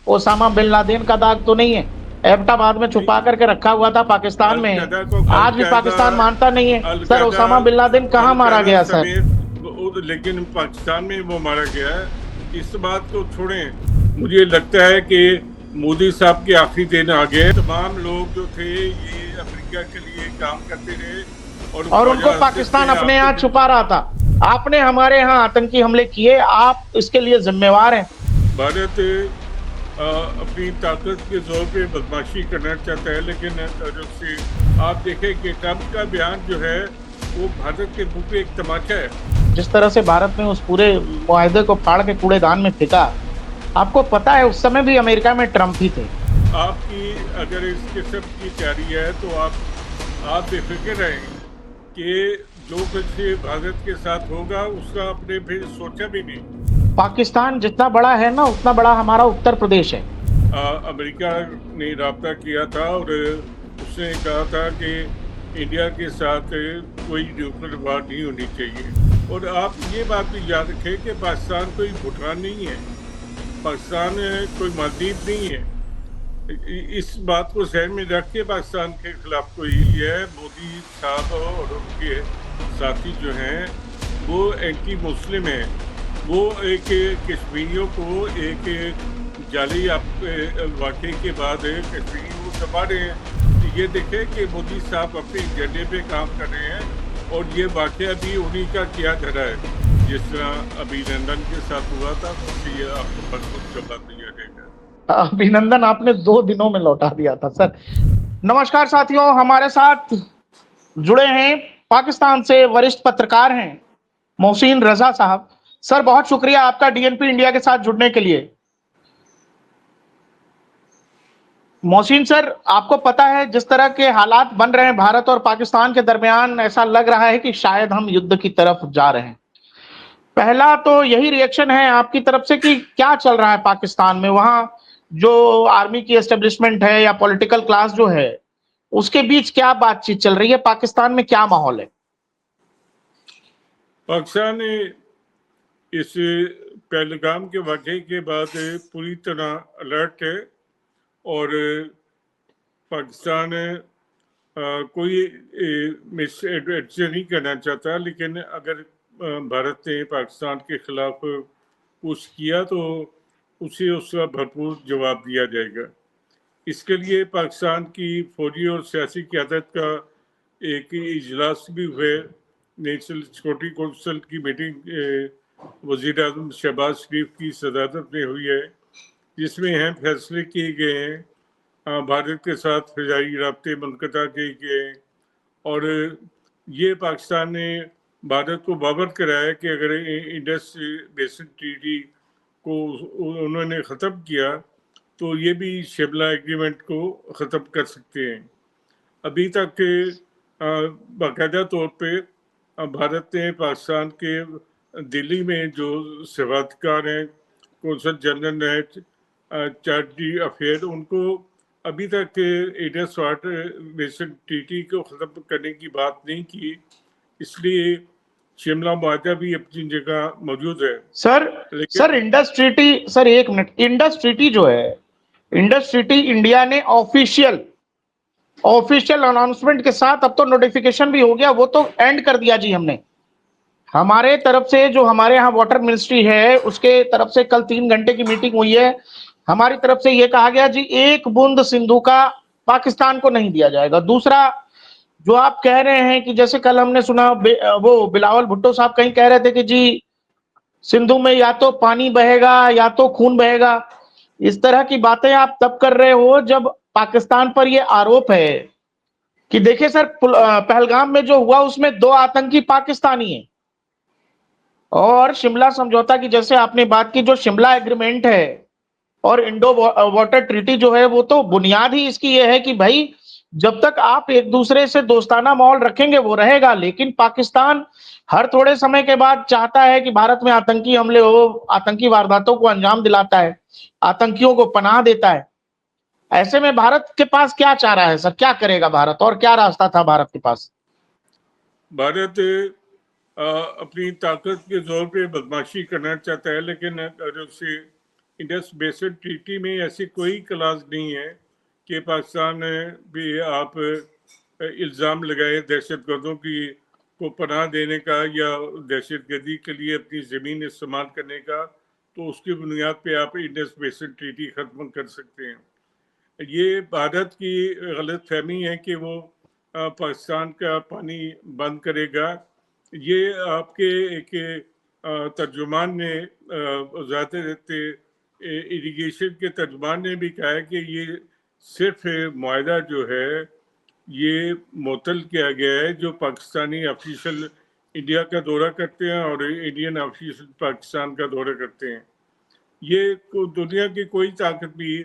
Osama bin Laden का दाग तो नहीं है? एबटाबाद में छुपा करके रखा हुआ था पाकिस्तान में, अलकायदा को आज भी अलकायदा पाकिस्तान मानता नहीं है। Sir al Qaeda Osama bin Laden कहाँ मारा अलकायदा गया सर? समेत लेकिन पाकिस्तान में वो मारा गया है। इस बात को छोड़ें, मुझे लगता है कि मोदी साहब के आखिरी दिन आ गए। तमाम लोग जो थे ये अमेरिका के लिए काम करते रहे और और ख्वाजा उनको हजरत पाकिस्तान से अपने यहाँ आपके छुपा रहा था। आपने हमारे यहाँ आतंकी हमले किए, आप इसके लिए जिम्मेवार हैं। भारत अपनी ताकत के जोर पे बदमाशी करना चाहता है, लेकिन उससे आप देखें कि ट्रंप का बयान जो है वो भारत के मुंह पे एक तमाचा है। जिस तरह से भारत ने उस पूरे मुआहदे को फाड़ के कूड़ेदान में फेंका, आपको पता है उस समय भी अमेरिका में ट्रंप ही थे। आपकी अगर इस किस्म की तैयारी है तो आप बेफिक्र रहें कि जो कुछ भारत के साथ होगा उसका आपने फिर सोचा भी नहीं। पाकिस्तान जितना बड़ा है ना, उतना बड़ा हमारा उत्तर प्रदेश है। अमेरिका ने रब्ता किया था और उसने कहा था कि इंडिया के साथ कोई न्यूक्लियर वार नहीं होनी चाहिए। और आप ये बात भी याद रखें कि पाकिस्तान कोई भूटान नहीं है, पाकिस्तान कोई मालदीव नहीं है। इस बात को जहन में रख के पाकिस्तान के खिलाफ कोई है। मोदी साहब और उनके साथी जो हैं वो एंटी मुस्लिम हैं। वो एक कश्मीरियों को एक जाली वाक़े के बाद कश्मीरियों को दबा रहे हैं। ये देखें कि मोदी साहब अपने एजेंडे पे काम कर रहे हैं और ये वाक़या भी उन्हीं का किया धरा है। जिस तरह अभिनंदन के साथ हुआ था तो ये आपको भरपूर जवाब दिया जाएगा। अभिनंदन आपने 2 दिनों में लौटा दिया था सर। नमस्कार साथियों, हमारे साथ जुड़े हैं पाकिस्तान से वरिष्ठ पत्रकार हैं मोहसिन रजा साहब। सर बहुत शुक्रिया आपका डीएनपी इंडिया के साथ जुड़ने के लिए। मोहसिन सर, आपको पता है जिस तरह के हालात बन रहे हैं भारत और पाकिस्तान के दरमियान, ऐसा लग रहा है कि शायद हम युद्ध की तरफ जा रहे हैं। पहला तो यही रिएक्शन है आपकी तरफ से कि क्या चल रहा है पाकिस्तान में, वहां जो आर्मी की एस्टेब्लिशमेंट है या पॉलिटिकल क्लास जो है उसके बीच क्या बातचीत चल रही है, पाकिस्तान में क्या माहौल है? पाकिस्तान ने इस पहलगाम के वाक़े के बाद पूरी तरह अलर्ट है और पाकिस्तान कोई मिस एडवेंचर नहीं करना चाहता, लेकिन अगर भारत ने पाकिस्तान के खिलाफ कुछ किया तो उसे उसका भरपूर जवाब दिया जाएगा। इसके लिए पाकिस्तान की फौजी और सियासी क़यादत का एक इजलास भी हुए। नेशनल सिक्योरिटी कौंसिल की मीटिंग वज़ीर आज़म शहबाज शरीफ की सदारत में हुई है, जिसमें अहम फैसले किए गए हैं। भारत के साथ फ़िज़ाई राब्ते मुनक़ता किए गए हैं और ये पाकिस्तान ने भारत को बावर कराया कि अगर इंडस बेसिन ट्रीटी को उन्होंने ख़त्म किया तो ये भी शिमला एग्रीमेंट को ख़त्म कर सकते हैं। अभी तक बाकायदा तौर पे भारत ने पाकिस्तान के दिल्ली में जो सफारतकार हैं, कौंसल जनरल हैं, चार्टरी अफेयर, उनको अभी तक इंडस वाटर बेसिन ट्रीटी को ख़त्म करने की बात नहीं की। इसलिए शिमला मुआहदा भी अपनी जगह मौजूद है। सर सर लेकिन इंडस ट्रीटी, सर एक मिनट, इंडस ट्रीटी जो है, इंडस ट्रीटी इंडिया ने ऑफिशियल ऑफिशियल अनाउंसमेंट के साथ अब तो नोटिफिकेशन भी हो गया, वो तो एंड कर दिया जी हमने। हमारे तरफ से जो हमारे यहाँ वाटर मिनिस्ट्री है उसके तरफ से कल 3 घंटे की मीटिंग हुई है। हमारी तरफ से ये कहा गया जी एक बूंद सिंधु का पाकिस्तान को नहीं दिया जाएगा। दूसरा, जो आप कह रहे हैं कि जैसे कल हमने सुना वो बिलावल भुट्टो साहब कहीं कह रहे थे कि जी सिंधु में या तो पानी बहेगा या तो खून बहेगा। इस तरह की बातें आप तब कर रहे हो जब पाकिस्तान पर यह आरोप है कि देखिए सर, पहलगाम में जो हुआ उसमें 2 आतंकी पाकिस्तानी हैं। और शिमला समझौता की जैसे आपने बात की, जो शिमला एग्रीमेंट है और इंडो वाटर ट्रीटी जो है, वो तो बुनियाद ही इसकी ये है कि भाई जब तक आप एक दूसरे से दोस्ताना माहौल रखेंगे वो रहेगा, लेकिन पाकिस्तान हर थोड़े समय के बाद चाहता है कि भारत में आतंकी हमले हो, आतंकी वारदातों को अंजाम दिलाता है, आतंकियों को पनाह देता है। ऐसे में भारत के पास क्या चाह रहा है सर, क्या करेगा भारत और क्या रास्ता था भारत के पास? भारत अपनी ताकत के जोर पे बदमाशी करना चाहता है, लेकिन अगर उसे इंडस बेसिन ट्रीटी में ऐसी कोई क्लास नहीं है कि पाकिस्तान भी आप इल्ज़ाम लगाए दहशतगर्दों की को पनाह देने का या दहशतगर्दी के लिए अपनी ज़मीन इस्तेमाल करने का, तो उसकी बुनियाद पे आप इंडस बेसिन ट्रीटी ख़त्म कर सकते हैं। ये भारत की गलत फहमी है कि वो पाकिस्तान का पानी बंद करेगा। ये आपके एक तर्जुमान ने वजारत इरिगेशन के तर्जुमान ने भी कहा है कि ये सिर्फ मुआहदा जो है ये मुअत्तल किया गया है, जो पाकिस्तानी ऑफिशियल इंडिया का दौरा करते हैं और इंडियन ऑफिशियल पाकिस्तान का दौरा करते हैं। ये दुनिया की कोई ताकत भी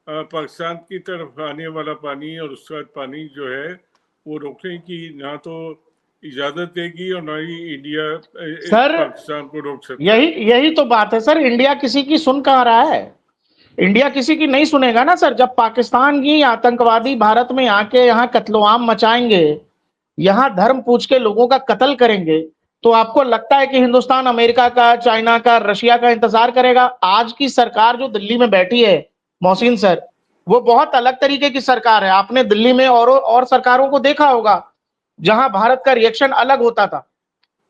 पाकिस्तान की तरफ आने वाला पानी और उसका पानी जो है वो रोकने की ना तो इजाजत देगी और ना ही इंडिया सर पाकिस्तान को रोक सकता है। यही तो बात है सर, इंडिया किसी की सुन कहाँ रहा है? इंडिया किसी की नहीं सुनेगा ना सर। जब पाकिस्तान की आतंकवादी भारत में आके यहाँ कत्लोआम मचाएंगे, यहाँ धर्म पूछ के लोगों का कत्ल करेंगे, तो आपको लगता है कि हिंदुस्तान अमेरिका का, चाइना का, रशिया का इंतजार करेगा? आज की सरकार जो दिल्ली में बैठी है मोहसिन सर, वो बहुत अलग तरीके की सरकार है। आपने दिल्ली में और सरकारों को देखा होगा जहां भारत का रिएक्शन अलग होता था,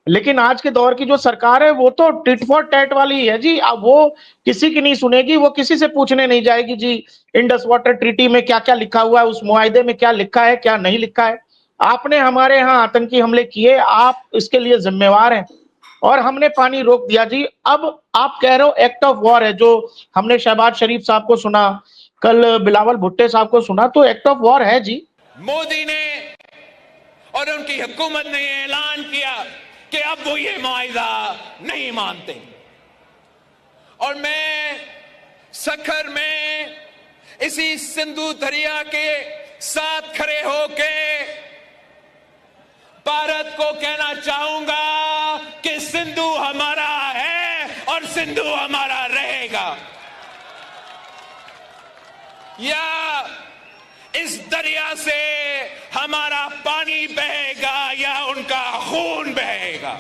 लेकिन आज के दौर की जो सरकार है वो तो टिट फॉर टैट वाली है जी। अब वो किसी की नहीं सुनेगी, वो किसी से पूछने नहीं जाएगी जी इंडस वाटर ट्रीटी में क्या क्या लिखा हुआ है, उस मुआहदे में क्या लिखा है क्या नहीं लिखा है। आपने हमारे यहाँ आतंकी हमले किए, आप इसके लिए जिम्मेवार हैं और हमने पानी रोक दिया जी। अब आप कह रहे हो एक्ट ऑफ वॉर है, जो हमने शहबाज शरीफ साहब को सुना, कल बिलावल भुट्टे साहब को सुना, तो एक्ट ऑफ वॉर है जी। मोदी ने और उनकी हुकूमत ने ऐलान किया कि अब वो ये मुआहिदा नहीं मानते, और मैं सखर में इसी सिंधु दरिया के साथ खड़े होके भारत को कहना चाहूंगा कि सिंधु हमारा है और सिंधु हमारा रहेगा। या इस दरिया से हमारा पानी बहेगा या उनका खून बहेगा।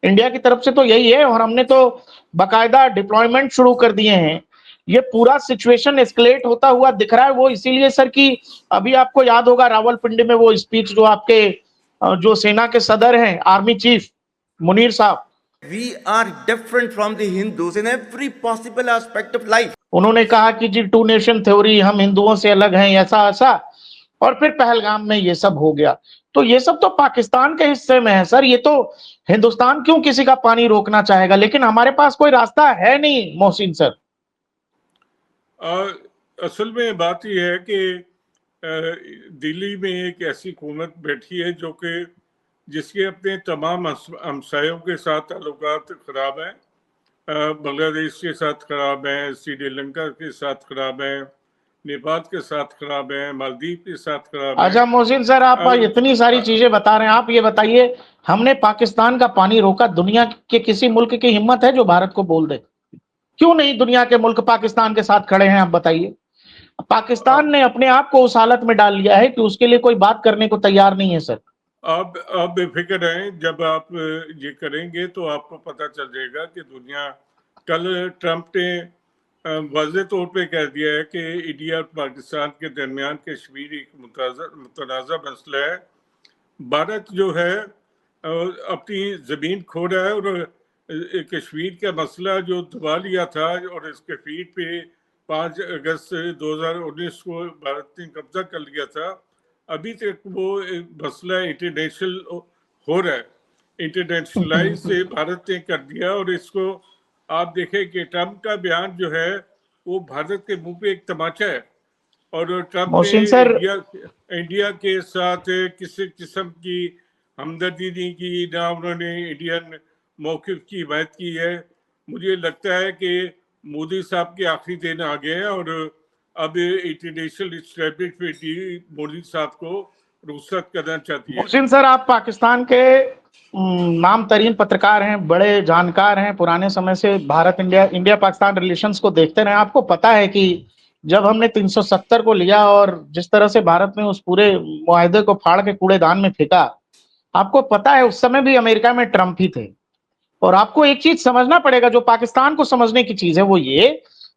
इंडिया की तरफ से तो यही है, और हमने तो बाकायदा डिप्लॉयमेंट शुरू कर दिए हैं। ये पूरा सिचुएशन एस्केलेट होता हुआ दिख रहा है। वो इसीलिए सर कि अभी आपको याद होगा रावलपिंडी में वो स्पीच जो आपके जो सेना के सदर हैं, आर्मी चीफ मुनीर साहब, We are different from the Hindus in every possible aspect of life. उन्होंने कहा कि जी टू नेशन थ्योरी, हम हिंदुओं से अलग हैं, ऐसा ऐसा, और फिर पहलगाम में ये सब हो गया। तो ये सब तो पाकिस्तान के हिस्से में है सर। ये तो हिंदुस्तान क्यों किसी का पानी रोकना चाहेगा? लेकिन हमारे पास कोई रास्ता है नहीं मोहसिन सर। असल में बात यह है कि दिल्ली में एक ऐसी हुकूमत बैठी है जो कि जिसके अपने तमाम हमसायों के साथ ताल्लुकात खराब हैं, बांग्लादेश के साथ खराब हैं, श्रीलंका के साथ खराब हैं, नेपाल के साथ खराब हैं, मालदीव के साथ खराब हैं। अच्छा मोहसिन सर, आप इतनी सारी चीजें बता रहे हैं, आप ये बताइए हमने पाकिस्तान का पानी रोका, दुनिया के किसी मुल्क की हिम्मत है जो भारत को बोल दे? क्यों नहीं दुनिया के मुल्क पाकिस्तान के साथ खड़े हैं? आप बताइए। पाकिस्तान ने अपने आप को उस हालत में डाल लिया है कि उसके लिए कोई बात करने को तैयार नहीं है सर। आप बेफिक्र रहें, जब आप ये करेंगे तो आपको पता चल जाएगा कि दुनिया, कल ट्रंप ने वाज़ेह तौर पे कह दिया है कि इंडिया और पाकिस्तान के दरमियान कश्मीर एक मुतनाज़ा मसला है। भारत जो है अपनी ज़मीन खो रहा है और कश्मीर का मसला जो दबा लिया था और इसके फीट पे 5 अगस्त 2019 को भारत ने कब्जा कर लिया था, अभी तक वो मसला इंटरनेशनल हो रहा है, इंटरनेशनलाइज से भारत ने कर दिया। और इसको आप देखें कि ट्रंप का बयान जो है वो भारत के मुंह पे एक तमाचा है, और ट्रंप ने इंडिया के साथ किसी किस्म की हमदर्दी नहीं की, ना उन्होंने इंडियन मौक़िफ़ की हिमायत की है। मुझे लगता है कि मोदी साहब के आखिरी दिन आ गए हैं और अब इंटरनेशनल एस्टेब्लिशमेंट मोदी साहब को रुखसत करना चाहती है। मोहसिन सर, आप पाकिस्तान के नाम तरीन पत्रकार हैं, बड़े जानकार हैं, पुराने समय से भारत इंडिया पाकिस्तान रिलेशंस को देखते रहे। आपको पता है कि जब हमने 370 को लिया और जिस तरह से भारत ने उस पूरे मुआहदे को फाड़ के कूड़ेदान में फेंका, आपको पता है उस समय भी अमेरिका में ट्रंप ही थे। और आपको एक चीज समझना पड़ेगा, जो पाकिस्तान को समझने की चीज है वो ये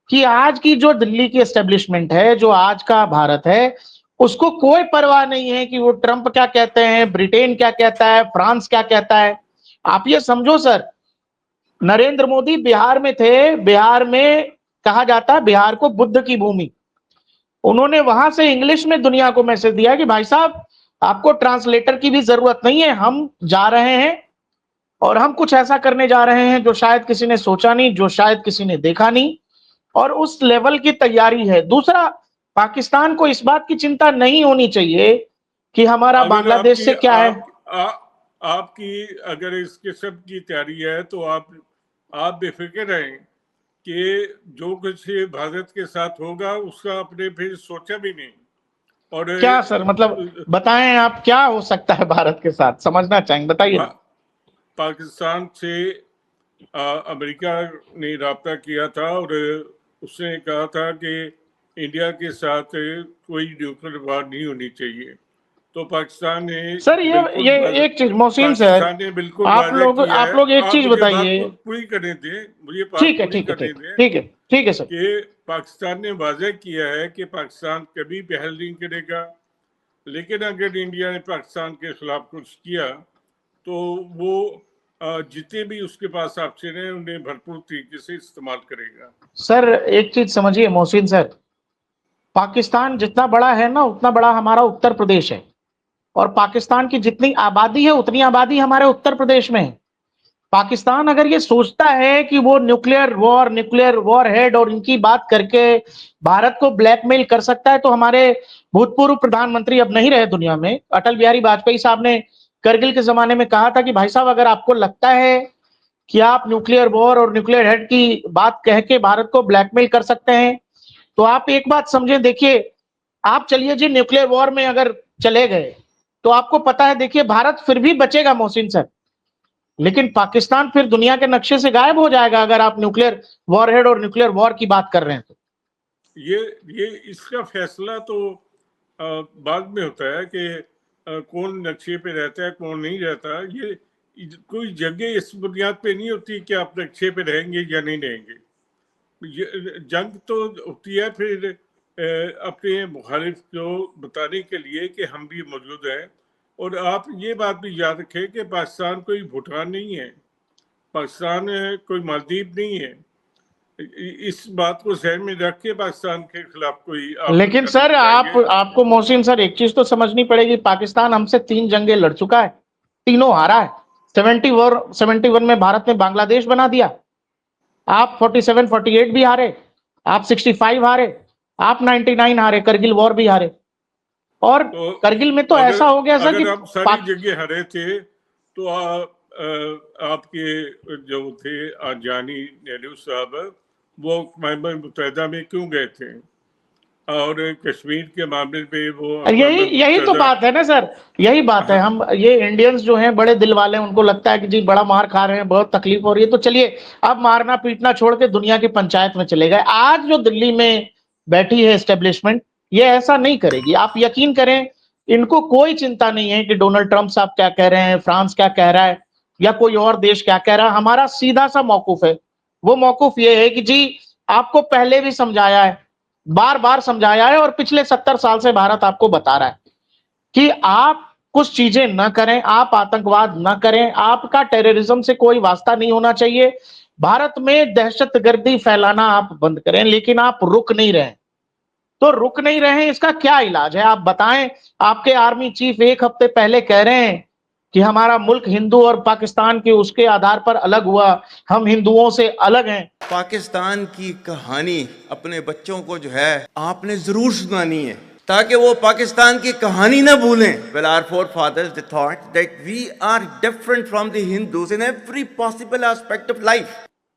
कि आज की जो दिल्ली की एस्टेब्लिशमेंट है, जो आज का भारत है, उसको कोई परवाह नहीं है कि वो ट्रंप क्या कहते हैं, ब्रिटेन क्या कहता है, फ्रांस क्या कहता है। आप ये समझो सर, नरेंद्र मोदी बिहार में थे, बिहार में कहा जाता है बिहार को बुद्ध की भूमि। उन्होंने वहां से इंग्लिश में दुनिया को मैसेज दिया कि भाई साहब आपको ट्रांसलेटर की भी जरूरत नहीं है, हम जा रहे हैं और हम कुछ ऐसा करने जा रहे हैं जो शायद किसी ने सोचा नहीं, जो शायद किसी ने देखा नहीं, और उस लेवल की तैयारी है। दूसरा, पाकिस्तान को इस बात की चिंता नहीं होनी चाहिए कि हमारा अगर बांग्लादेश से क्या है। आपकी अगर इसके सब की तैयारी है तो आप बेफिक्र रहें कि जो कुछ भारत के साथ होगा उसका आपने फिर सोचा भी नहीं। और क्या सर, मतलब बताएं आप क्या हो सकता है भारत के साथ, समझना चाहेंगे, बताइए ना। पाकिस्तान से अमेरिका ने राब्ता किया था और उसने कहा था कि इंडिया के साथ कोई न्यूक्लियर वार नहीं होनी चाहिए। तो पाकिस्तान ने सर ये एक चीज मोहसिन सर, पाकिस्तान ने बिल्कुल वादा किया है। आप लोग एक चीज मुझे बताइए। बात पूरी करने दें, मुझे बात ठीक है पूरी ठीक है करने ठीक दें ठीक है ठीक है सर। कि पाकिस्तान ने वादा किया है कि पाकिस्तान कभी पहल नहीं करेगा, लेकिन अगर इंडिया ने पाकिस्तान के खिलाफ कुछ किया तो वो जितने भी उसके पास ऑप्शन है उन्हें भरपूर तरीके से इस्तेमाल करेगा। सर एक चीज समझिए मोहसिन सर, पाकिस्तान जितना बड़ा है ना, उतना बड़ा हमारा उत्तर प्रदेश है, और पाकिस्तान की जितनी आबादी है उतनी आबादी हमारे उत्तर प्रदेश में है। पाकिस्तान अगर ये सोचता है कि वो न्यूक्लियर वॉर हेड और इनकी बात करके भारत को ब्लैकमेल कर सकता है, तो हमारे भूतपूर्व प्रधानमंत्री, अब नहीं रहे दुनिया में, अटल बिहारी वाजपेयी साहब ने करगिल के जमाने में कहा था कि भाई साहब अगर आपको लगता है कि आप न्यूक्लियर वॉर और न्यूक्लियर हेड की बात कह के भारत को ब्लैकमेल कर सकते हैं, तो आप एक बात समझें। देखिए, आप चलिए जी न्यूक्लियर वॉर में अगर चले गए तो आपको पता है, देखिए भारत फिर भी बचेगा मोहसिन सर, लेकिन पाकिस्तान फिर दुनिया के नक्शे से गायब हो जाएगा अगर आप न्यूक्लियर वॉरहेड और न्यूक्लियर वॉर की बात कर रहे हैं तो। ये इसका फैसला तो बाद में होता है कि कौन नक्शे पे रहता है कौन नहीं रहता। ये कोई जगह इस बुनियाद पे नहीं होती कि आप नक्शे पे रहेंगे या नहीं रहेंगे। जंग तो होती है फिर अपने मुखालिफ को बताने के लिए कि हम भी मौजूद हैं। और आप ये बात भी याद रखें कि पाकिस्तान कोई भूटान नहीं है, पाकिस्तान कोई मालदीव नहीं है। इस बात को जहन में रख के पाकिस्तान के खिलाफ कोई लेकिन सर आपको मोहसिन सर एक चीज तो समझनी पड़ेगी, पाकिस्तान हमसे 3 जंगें लड़ चुका है, तीनों हारा है। 71 में भारत ने बांग्लादेश बना दिया, आप 47 48 भी हारे, आप 65 हारे, आप 99 हारे, करगिल वॉर भी हारे। और तो करगिल में तो ऐसा हो गया सर कि आप सारी जगह हारे थे तो आपके जो थे जानी नेहरू साहब वो अक़वाम मुत्तहिदा में क्यों गए थे, और कश्मीर के मामले पे वो यही तो बात है ना सर, यही बात है। हम ये इंडियंस जो हैं बड़े दिल वाले हैं, उनको लगता है कि जी बड़ा मार खा रहे हैं, बहुत तकलीफ हो रही है, तो चलिए अब मारना पीटना छोड़ के दुनिया की पंचायत में चले गए। आज जो दिल्ली में बैठी है एस्टेब्लिशमेंट, ये ऐसा नहीं करेगी, आप यकीन करें। इनको कोई चिंता नहीं है कि डोनाल्ड ट्रंप साहब क्या कह रहे हैं, फ्रांस क्या कह रहा है, या कोई और देश क्या कह रहा है। हमारा सीधा सा मौकूफ है, वो मौकूफ ये है कि जी आपको पहले भी समझाया है, बार बार समझाया है, और पिछले 70 साल से भारत आपको बता रहा है कि आप कुछ चीजें न करें, आप आतंकवाद न करें, आपका टेररिज्म से कोई वास्ता नहीं होना चाहिए, भारत में दहशतगर्दी फैलाना आप बंद करें। लेकिन आप रुक नहीं रहे, तो रुक नहीं रहे, इसका क्या इलाज है आप बताएं। आपके आर्मी चीफ एक हफ्ते पहले कह रहे हैं कि हमारा मुल्क हिंदू और पाकिस्तान के उसके आधार पर अलग हुआ, हम हिंदुओं से अलग हैं। पाकिस्तान की कहानी अपने बच्चों को जो है आपने जरूर सुनानी है ताकि वो पाकिस्तान की कहानी ना भूलें। Well, our forefathers they thought that we are different from the Hindus in every possible aspect of life.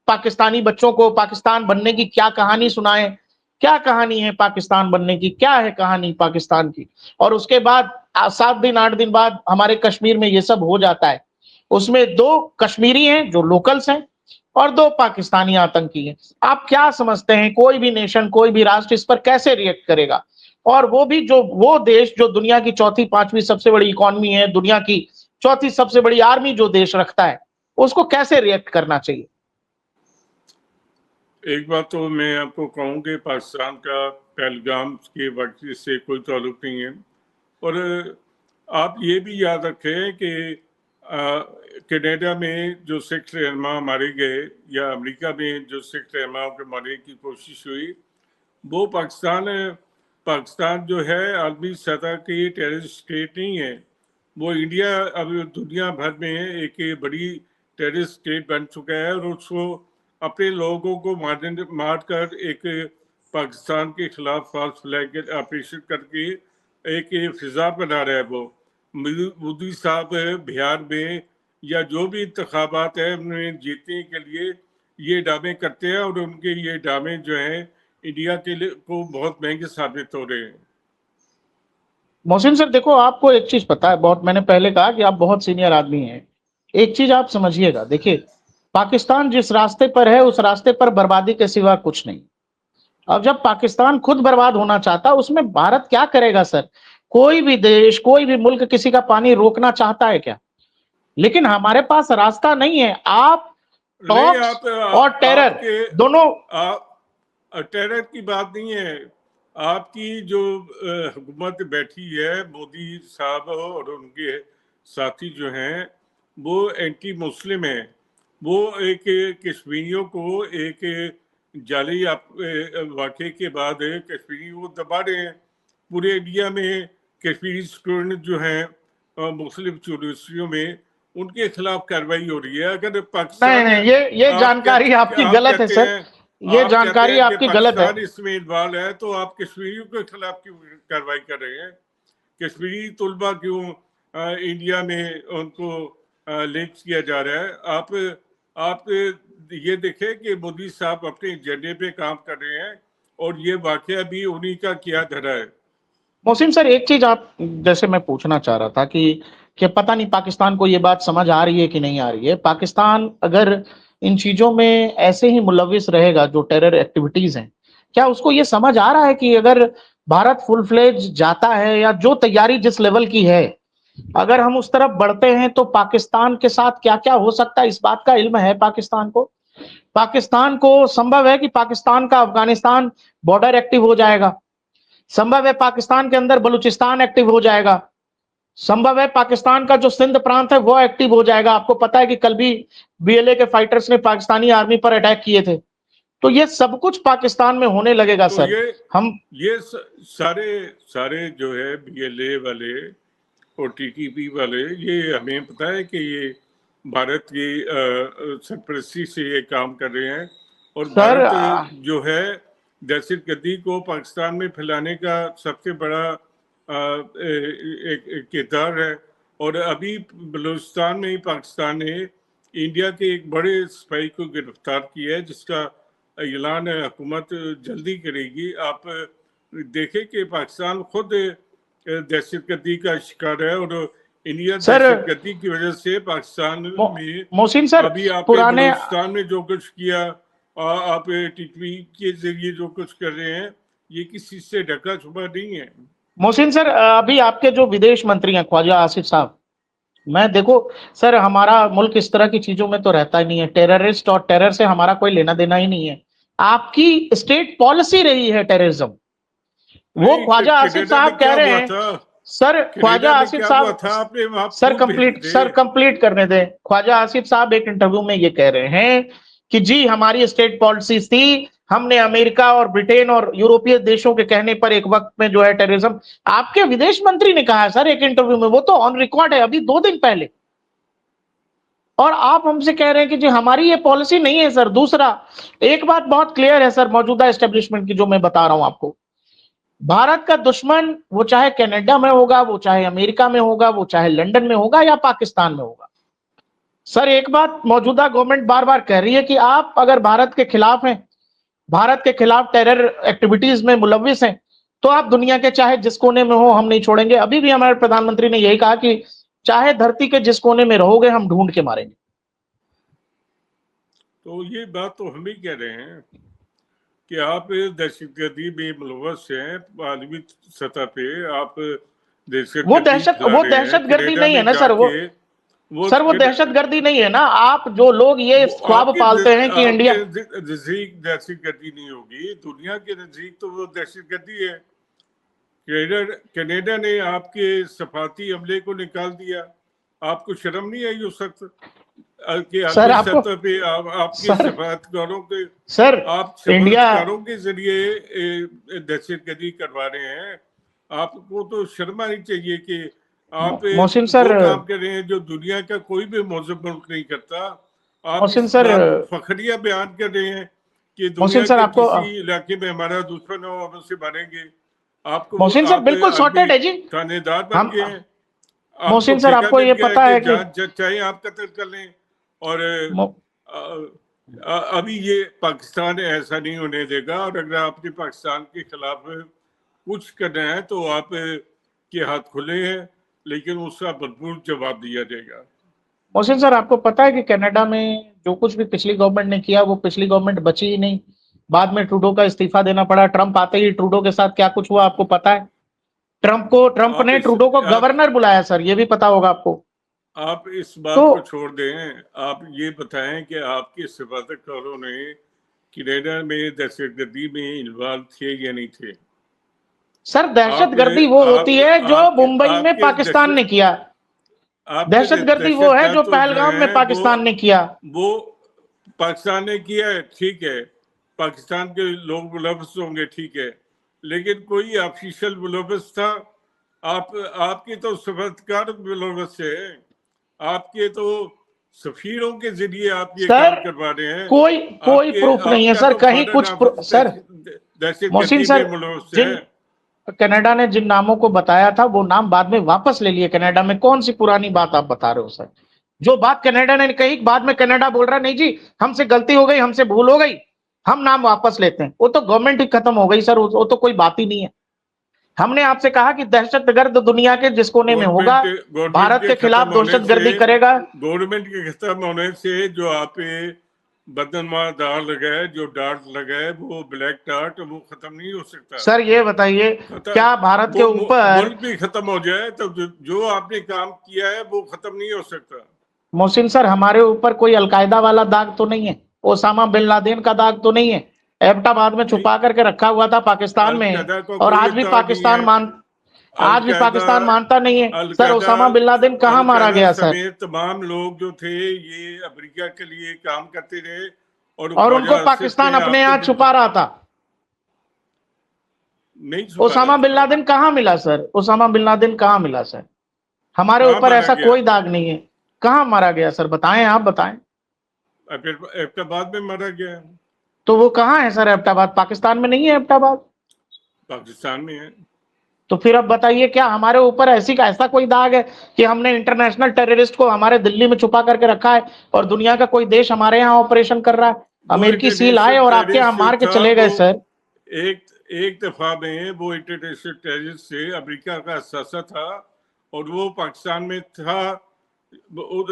Pakistani बच्चों को पाकिस्तान बनने की क्या कहानी सुनाएं, क्या कहानी है पाकिस्तान बनने की, क्या है कहानी पाकिस्तान की। और उसके बाद 7 दिन 8 दिन बाद हमारे कश्मीर में ये सब हो जाता है। उसमें 2 कश्मीरी हैं जो लोकल्स हैं और 2 पाकिस्तानी आतंकी हैं। आप क्या समझते हैं कोई भी नेशन, कोई भी राष्ट्र इस पर कैसे रिएक्ट करेगा? और वो भी जो वो देश जो दुनिया की 4th 5वीं सबसे बड़ी इकोनॉमी है, दुनिया की 4थी सबसे बड़ी आर्मी जो देश रखता है, उसको कैसे रिएक्ट करना चाहिए? एक बात तो मैं आपको कहूँ कि पाकिस्तान का पहलगाम के वक्त से कोई ताल्लुक नहीं है। और आप ये भी याद रखें कि कनाडा में जो सिख रहनुमा मारे गए या अमेरिका में जो सिख रहनुमाओं के मारने की कोशिश हुई, वो पाकिस्तान जो है आलमी सतह की टेररिस्ट स्टेट नहीं है। वो इंडिया अब दुनिया भर में एक बड़ी टेररिस्ट स्टेट बन चुका है और उसको अपने लोगों को मार कर एक पाकिस्तान के खिलाफ फॉल्स फ्लैग ऑपरेशन करके एक फिजा बना रहा है। वो मोदी साहब बिहार में या जो भी इंतखाबात है उनमें जीतने के लिए ये ड्रामे करते हैं और उनके ये ड्रामे जो हैं इंडिया के लिए को बहुत महंगे साबित हो रहे हैं। मोहसिन सर देखो, आपको एक चीज पता है, बहुत मैंने पहले कहा कि आप बहुत सीनियर आदमी हैं। एक चीज आप समझिएगा, देखिए पाकिस्तान जिस रास्ते पर है उस रास्ते पर बर्बादी के सिवा कुछ नहीं। अब जब पाकिस्तान खुद बर्बाद होना चाहता, उसमें भारत क्या करेगा सर? कोई भी देश, कोई भी मुल्क किसी का पानी रोकना चाहता है क्या? लेकिन हमारे पास रास्ता नहीं है। आप नहीं, टॉक्स और टेरर दोनों, आप टेरर की बात नहीं है। आपकी जो हुकूमत बैठी है, मोदी साहब और उनके साथी जो हैं वो एंटी मुस्लिम हैं। वो एक कश्मीरियों को एक जाली वाक़े के बाद कश्मीरियों को दबा रहे हैं। पूरे इंडिया में कश्मीरी स्टूडेंट जो हैं मुस्लिम यूनिवर्सिटियों में उनके खिलाफ कार्रवाई हो रही है। अगर नहीं पाकिस्तान नहीं, ये जानकारी आपकी गलत है सर, ये आप कहते जानकारी हैं कि आपकी गलत है। पाकिस्तान इसमें इन्वॉल्व है, तो आप कश्मीरियों के खिलाफ क्यों कार्रवाई कर रहे हैं? कश्मीरी तुलबा क्यों इंडिया में उनको लिंच किया जा रहा है? आप ये देखें कि मोदी साहब अपने एजेंडे पे काम कर रहे हैं और ये वाकया भी उन्हीं का किया धरा है। मोहसिन सर एक चीज आप जैसे मैं पूछना चाह रहा था कि पता नहीं पाकिस्तान को ये बात समझ आ रही है कि नहीं आ रही है। पाकिस्तान अगर इन चीजों में ऐसे ही मुलविस रहेगा जो टेरर एक्टिविटीज हैं, क्या उसको ये समझ आ रहा है कि अगर भारत फुल फ्लेज जाता है या जो तैयारी जिस लेवल की है, अगर हम उस तरफ बढ़ते हैं तो पाकिस्तान के साथ क्या क्या हो सकता है, इस बात का इल्म है पाकिस्तान को? पाकिस्तान को संभव है कि पाकिस्तान का अफगानिस्तान बॉर्डर एक्टिव हो जाएगा, संभव है पाकिस्तान के अंदर बलूचिस्तान एक्टिव हो जाएगा, संभव है पाकिस्तान का जो सिंध प्रांत है वो एक्टिव हो जाएगा। आपको पता है कि कल भी बीएलए के फाइटर्स ने पाकिस्तानी आर्मी पर अटैक किए थे। तो ये सब कुछ पाकिस्तान में होने लगेगा तो सर। हम ये सारे जो है बीएलए वाले और टीटीपी वाले, ये हमें पता है कि ये भारत की सरपरस्ती से ये काम कर रहे हैं और सर भारत जो है दहशतगर्दी को पाकिस्तान में फैलाने का सबसे बड़ा एक किरदार है। और अभी बलूचिस्तान में ही पाकिस्तान ने इंडिया के एक बड़े स्पाई को गिरफ्तार किया है, जिसका ऐलान हुकूमत जल्दी करेगी। आप देखें कि पाकिस्तान खुद दहशतगर्दी का शिकार है और इंडिया दहशतगर्दी की वजह से पाकिस्तान में मोहसिन सर अभी आपने पुराने बलूचिस्तान में जो कुछ किया, आप टीटीपी के जरिए जो कुछ कर रहे हैं, ये किसी से ढका छुपा नहीं है। मोहसिन सर अभी आपके जो विदेश मंत्री हैं ख्वाजा आसिफ साहब, मैं देखो सर हमारा मुल्क इस तरह की चीजों में तो रहता ही नहीं है। टेररिस्ट और टेरर से हमारा कोई लेना देना ही नहीं है। आपकी स्टेट पॉलिसी रही है टेररिज्म। वो ख्वाजा आसिफ साहब कह रहे हैं सर, ख्वाजा आसिफ साहब सर कंप्लीट करने दें। ख्वाजा आसिफ साहब एक इंटरव्यू में ये कह रहे हैं कि जी हमारी स्टेट पॉलिसी थी, हमने अमेरिका और ब्रिटेन और यूरोपीय देशों के कहने पर एक वक्त में जो है टेररिज्म, आपके विदेश मंत्री ने कहा है सर एक इंटरव्यू में, वो तो ऑन रिकॉर्ड है अभी 2 दिन पहले, और आप हमसे कह रहे हैं कि जी हमारी ये पॉलिसी नहीं है सर। दूसरा एक बात बहुत क्लियर है सर, मौजूदा एस्टेब्लिशमेंट की जो मैं बता रहा हूं आपको, भारत का दुश्मन वो चाहे कनाडा में होगा, वो चाहे अमेरिका में होगा, वो चाहे लंदन में होगा या पाकिस्तान में होगा। सर एक बात मौजूदा गवर्नमेंट बार बार कह रही है कि आप अगर भारत के खिलाफ हैं, भारत के खिलाफ टेरर एक्टिविटीज में मुलविस हैं, तो आप दुनिया के चाहे जिस कोने में हो हम नहीं छोड़ेंगे। अभी भी हमारे प्रधानमंत्री ने यही कहा कि चाहे धरती के जिस कोने में रहोगे हम ढूंढ के मारेंगे। तो ये बात तो हम ही कह रहे हैं कि आप दहशतगर्दी में मुलव्वस हैं आलमी सतह पे। आप वो दहशतगर्दी नहीं है ना सर, सर वो दहशतगर्दी नहीं है ना, आप जो लोग ये ख्वाब पालते हैं कि इंडिया नजदीक दहशतगर्दी नहीं होगी, दुनिया के नजदीक तो वो दहशतगर्दी है। कनाडा ने आपके सफारती अमले को निकाल दिया, आपको शर्म नहीं आई उस वक्त कि सर आपकी आपको सतह पे आपके सर सफारतकारों के सर आप इंडिया सफारतकारों के जरिए दहशतगर्दी करवा रहे हैं। आपको तो शर्म आनी चाहिए कि आप मोहसिन वो सर काम कर रहे हैं जो दुनिया का कोई भी मौजूद मुल्क नहीं करता। आप मोहसिन इस सर बात को फखरिया बयान कर रहे हैं कि मोहसिन दुनिया सर के आपको किसी इलाके में हमारा दुश्मन हो हम उसे मारेंगे। मोहसिन सर आप बिल्कुल आर्मी सॉर्टेड है जी। थानेदार बन हम गए हैं, आपको मोहसिन सर ठेका आपको मिल ये गया है पता कि है कि चाहे आप कत्ल कर लें। और मो, अभी ये पाकिस्तान ऐसा नहीं होने देगा, और अगर आपने पाकिस्तान के खिलाफ कुछ करना है तो आप के हाथ खुले हैं, लेकिन उसका भरपूर जवाब दिया जाएगा। मोहसिन सर आपको पता है कि कनाडा में जो कुछ भी पिछली गवर्नमेंट ने किया वो पिछली गवर्नमेंट बची ही नहीं, बाद में ट्रूडो का इस्तीफा देना पड़ा। ट्रंप आते ही ट्रूडो के साथ क्या कुछ हुआ आपको पता है? ट्रंप आप ने इस ट्रूडो को आप गवर्नर बुलाया सर, ये भी पता होगा आपको। आप इस तो बात को छोड़ दें, आप ये बताएं कि आपके सफारतकारों ने कनाडा में दहशतगर्दी में इन्वॉल्व थे या नहीं थे? सर आप दहशतगर्दी वो होती है जो आपके मुंबई में आपके पाकिस्तान ने किया। आपके दहशतगर्दी वो है जो दहशतगर्द जो पहलगाम में हैं पाकिस्तान ने किया। वो पाकिस्तान ने किया है, ठीक है, पाकिस्तान के लोग मुलव्वस होंगे, ठीक है, लेकिन कोई ऑफिशियल मुलव्वस था? आपके तो सफारतकार मुलव्वस है, आपके तो सफीरों के जरिए आप ये सर काम करवा रहे हैं। कोई कोई प्रूफ नहीं है आपका सर, तो कहीं फॉरेन कुछ ऑफिस सर मोहसिन दहशतगर्दी सर में मुलव्वस जिन है। कनाडा ने जिन नामों को बताया था वो नाम बाद में वापस ले लिए कनाडा में। कौन सी पुरानी बात आप बता रहे हो सर? जो बात कनाडा ने कही बाद में कनाडा बोल रहा नहीं जी हमसे गलती हो गई, हमसे भूल हो गई, हम नाम वापस लेते हैं। वो तो गवर्नमेंट ही खत्म हो गई सर, वो तो कोई बात ही नहीं है। हमने आपसे कहा कि दहशतगर्द दुनिया के जिस कोने में होगा, गवर्नमेंट भारत के के खत्म खिलाफ होने से दहशतगर्दी करेगा। गवर्नमेंट के खत्म होने से जो आप पे बदनवा दाग लगा है, जो डार्ट लगा है, वो ब्लैक डार्ट, वो खत्म नहीं हो सकता। सर ये बताइए क्या भारत के ऊपर मुल्क भी खत्म हो जाए तो जो आपने काम किया है वो खत्म नहीं हो सकता। मोहसिन सर हमारे ऊपर कोई अलकायदा वाला दाग तो नहीं है, ओसामा बिन लादेन का दाग तो नहीं है? एबटाबाद में छुपा करके रखा हुआ था पाकिस्तान में, अलकायदा को और कोई आज भी इत्तहाद नहीं है। आज भी अलकायदा पाकिस्तान मानता नहीं है सर। ओसामा बिन लादेन कहाँ मारा अलकायदा गया सर? समेत तमाम लोग जो थे ये अमेरिका के लिए काम करते रहे, और और ख्वाजा उनको आसिफ पाकिस्तान थे, अपने आपको यहाँ छुपा रहा था। नहीं छुपा ओसामा रहा बिन था। लादेन कहाँ मिला सर? ओसामा बिन लादेन कहाँ मिला सर? हमारे कहाँ ऊपर मारा ऐसा गया? कोई दाग नहीं है। कहाँ मारा गया सर? बताएं, आप बताएं। एबटाबाद में मारा गया। तो वो कहाँ है सर? एबटाबाद पाकिस्तान में नहीं है? एबटाबाद पाकिस्तान में है। तो फिर अब बताइए क्या हमारे ऊपर ऐसा कोई दाग है कि हमने इंटरनेशनल टेररिस्ट को हमारे दिल्ली में छुपा करके रखा है और दुनिया का कोई देश हमारे यहाँ ऑपरेशन कर रहा है? वो अमेरिकी सील आए इंटरनेशनल और आपके यहाँ मार के था, चले गए वो सर। एक दफा में वो इंटरनेशनल टेररिस्ट से अमेरिका का असासा था, और वो पाकिस्तान में था,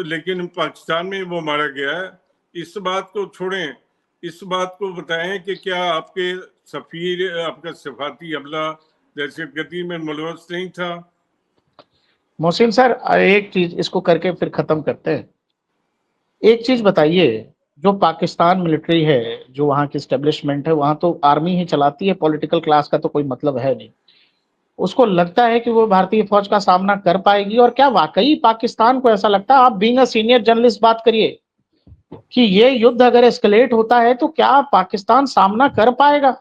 लेकिन पाकिस्तान में वो मारा गया है। इस बात को छोड़ें, इस बात को बताएं कि क्या आपके सफीर, आपका सफारती अमला दहशतगर्दी में मुलव्वस नहीं था? मोहसिन सर एक चीज इसको करके फिर खत्म करते हैं। एक चीज बताइए, जो पाकिस्तान मिलिट्री है, जो वहां की स्टेब्लिशमेंट है, वहां तो आर्मी ही चलाती है, पॉलिटिकल क्लास का तो कोई मतलब है नहीं। उसको लगता है कि वो भारतीय फौज का सामना कर पाएगी? और क्या वाकई पाकिस्तान को ऐसा लगता है? आप बीइंग अ सीनियर जर्नलिस्ट बात करिए कि ये युद्ध अगर एस्केलेट होता है तो क्या पाकिस्तान सामना कर पाएगा?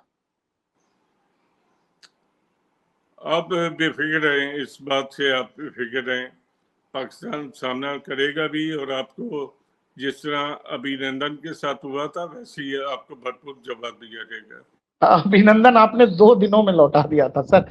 आप बेफिक्र रहें, इस बात से आप बेफिक्र रहें, पाकिस्तान सामना करेगा भी, और आपको जिस तरह अभिनंदन के साथ हुआ था वैसे ही आपको भरपूर जवाब दिया जाएगा। अभिनंदन आपने 2 दिनों में लौटा दिया था सर।